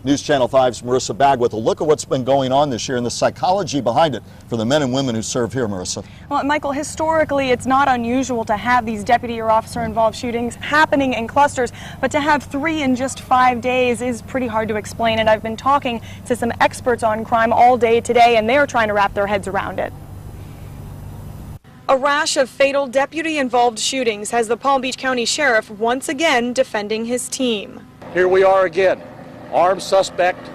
News Channel 5's Marissa Bagg with a look at what's been going on this year and the psychology behind it for the men and women who serve here, Marissa. Well, Michael, historically, it's not unusual to have these deputy or officer-involved shootings happening in clusters, but to have 3 in just 5 days is pretty hard to explain, and I've been talking to some experts on crime all day today, and they're trying to wrap their heads around it. A rash of fatal deputy-involved shootings has the Palm Beach County Sheriff once again defending his team. Here we are again. Armed suspect,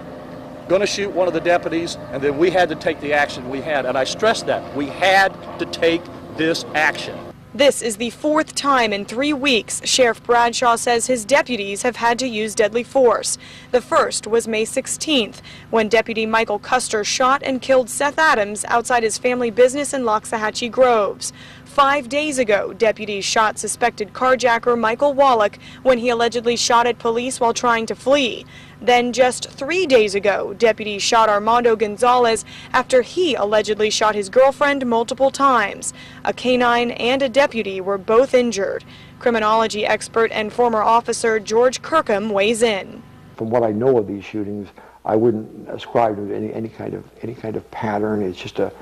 going to shoot one of the deputies, and then we had to take the action we had. And I stress that. We had to take this action. This is the 4th time in 3 weeks Sheriff Bradshaw says his deputies have had to use deadly force. The first was May 16th, when Deputy Michael Custer shot and killed Seth Adams outside his family business in Loxahatchee Groves. 5 days ago, deputies shot suspected carjacker Michael Wallach when he allegedly shot at police while trying to flee. Then just 3 days ago, deputies shot Armando Gonzalez after he allegedly shot his girlfriend multiple times. A canine and a deputy were both injured. Criminology expert and former officer George Kirkham weighs in. From what I know of these shootings, I wouldn't ascribe to any kind of pattern. It's just a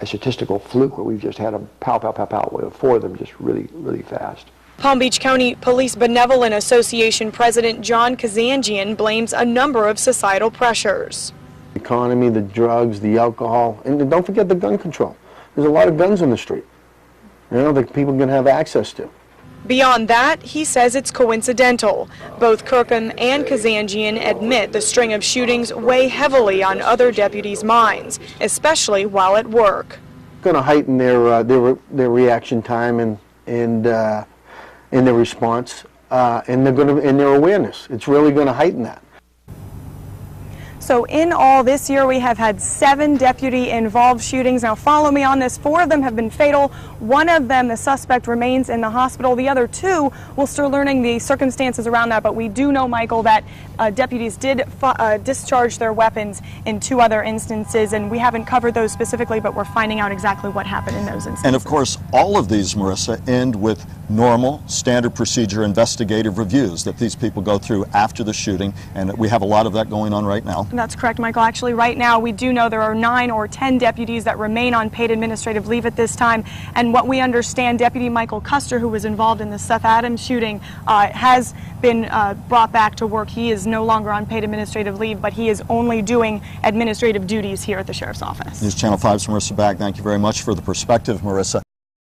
statistical fluke where we've just had them pow, 4 of them just really fast. Palm Beach County Police Benevolent Association President John Kazanjian blames a number of societal pressures. The economy, the drugs, the alcohol, and don't forget the gun control. There's a lot of guns in the street, that people can have access to. Beyond that, he says it's coincidental. Both Kirkham and Kazanjian admit the string of shootings weigh heavily on other deputies' minds, especially while at work. It's going to heighten their reaction time and their response and their awareness. It's really going to heighten that. So in all this year we have had 7 deputy-involved shootings. Now follow me on this. 4 of them have been fatal. 1 of them, the suspect, remains in the hospital. The other 2, we're still learning the circumstances around that, but we do know, Michael, that deputies did discharge their weapons in 2 other instances, and we haven't covered those specifically, but we're finding out exactly what happened in those instances. And of course, all of these, Marissa, end with normal, standard procedure investigative reviews that these people go through after the shooting, and we have a lot of that going on right now. That's correct, Michael. Actually, right now, we do know there are 9 or 10 deputies that remain on paid administrative leave at this time. And what we understand, Deputy Michael Custer, who was involved in the Seth Adams shooting, has been brought back to work. He is no longer on paid administrative leave, but he is only doing administrative duties here at the Sheriff's Office. News Channel 5's Marissa Bagg, thank you very much for the perspective, Marissa.